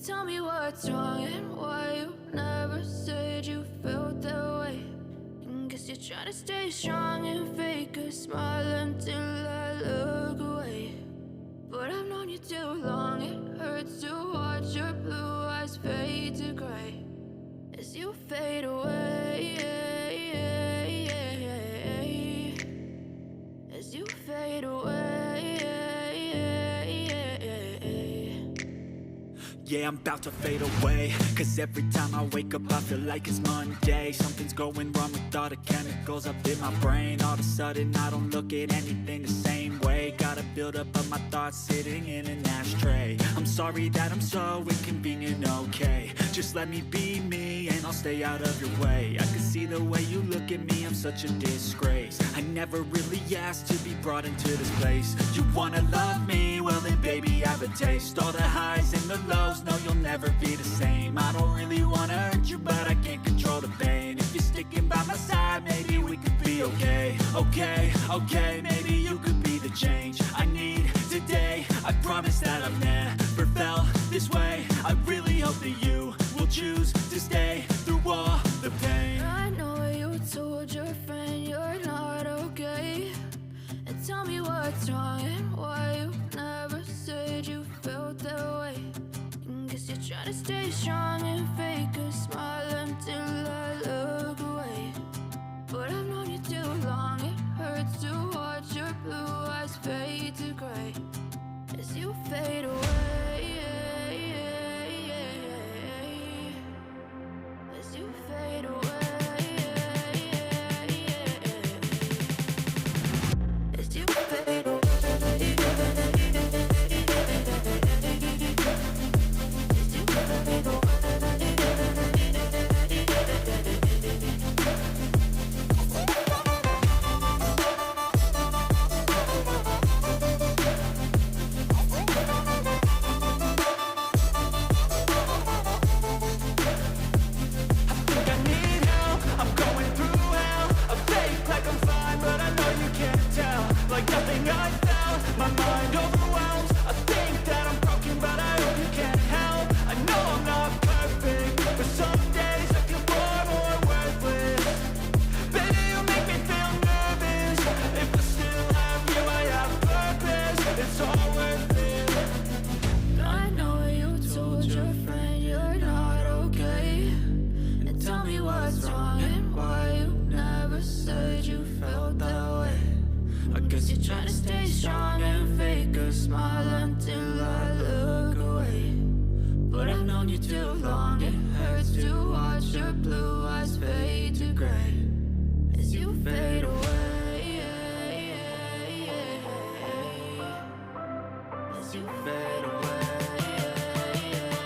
Tell me what's wrong and why you never said you felt that way. And guess you're trying to stay strong and fake a smile until I look away. But I've known you too long, it hurts to watch your blue eyes fade to gray as you fade away, as you fade away. Yeah, I'm about to fade away, cause every time I wake up I feel like it's Monday. Something's going wrong with all the chemicals up in my brain. All of a sudden I don't look at anything the same way. Gotta build up of my thoughts sitting in an ashtray. I'm sorry that I'm so inconvenient, okay. Just let me be me and I'll stay out of your way. I can see the way you look at me, I'm such a disgrace. I never really asked to be brought into this place. You wanna love me? Well then baby I have a taste. All the highs and the lows, no you'll never be the same. I don't really wanna hurt you but I can't control the pain. If you're sticking by my side maybe we could be okay. Okay, maybe you could be the change I need today. I promise that I've never felt this way. I really hope that you will choose to stay through all the pain. I know you told your friend you're not okay. And tell me what's wrong and why you never said you felt that way. And guess you're trying to stay strong and fake a smile until I look away. But I've known you too long, it hurts to watch your blue eyes fade to gray as you fade away, as you fade away,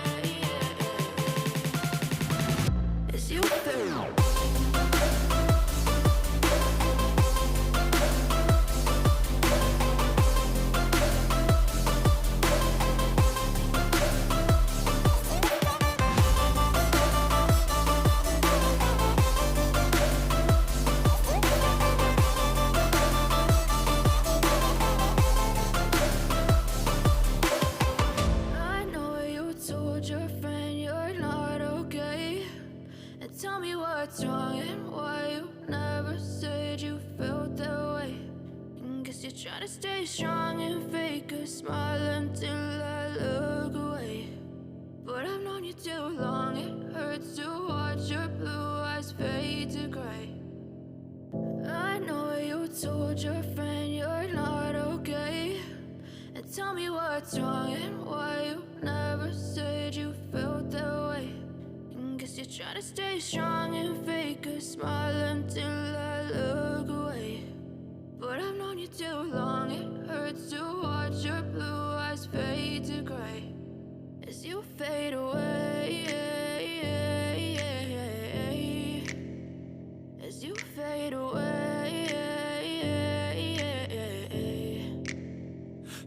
as you fade away.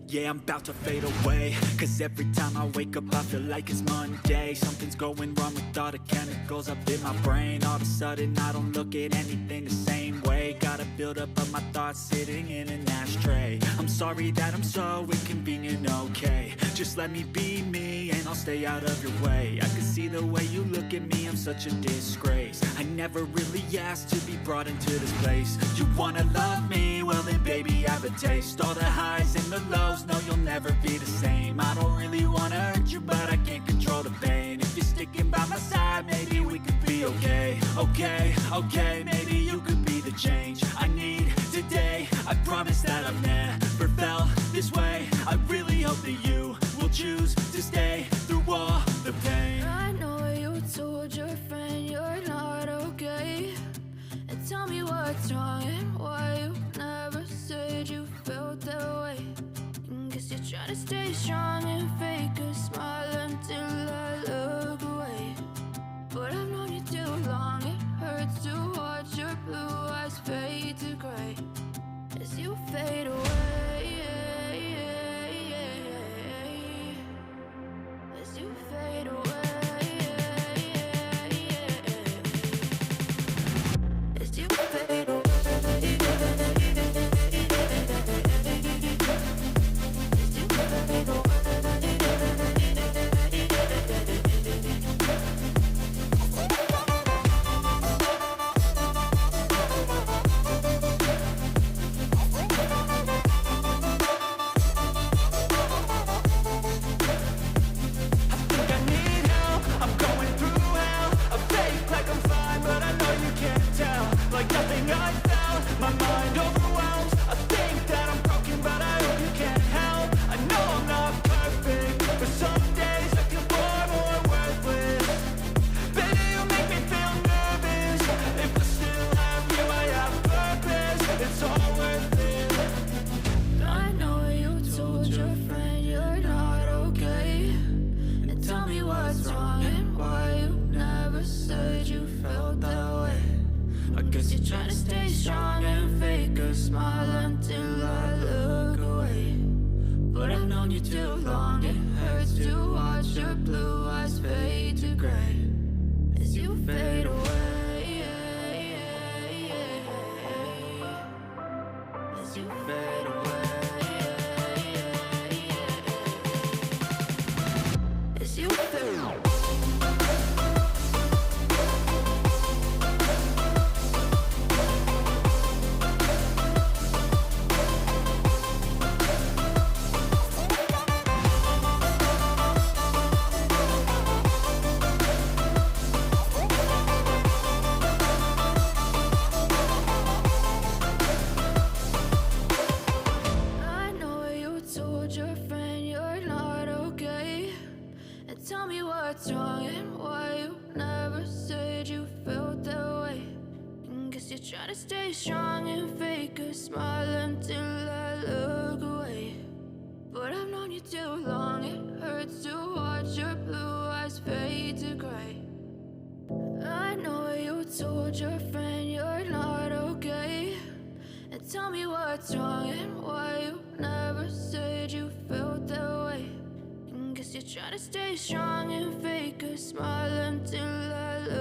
Yeah, I'm about to fade away, cause every time I wake up I feel like it's Monday. Something's going wrong with all the chemicals up in my brain. All of a sudden I don't look at anything the same way. Gotta build up of my thoughts sitting in an ashtray. I'm sorry that I'm so inconvenient, okay. Just let me be me and and I'll stay out of your way. I can see the way you look at me, I'm such a disgrace. I never really asked to be brought into this place. You wanna love me? Well then baby, have a taste. All the highs and the lows, no you'll never be the same. I don't really wanna hurt you, but I can't control the pain. If you're sticking by my side, maybe we could be okay. Okay, maybe you could be the change I need today. I promise that I've never felt this way. I really hope that you will choose to stay through all the pain. I know you told your friend you're not okay, and tell me what's wrong and why you never said you felt that way. Guess you're trying to stay strong and fake a smile until I look away. But I've known you too long, it hurts to watch your blue eyes fade to gray as you fade away. As you fade away. As you fade away. Try to stay strong and fake a smile until I look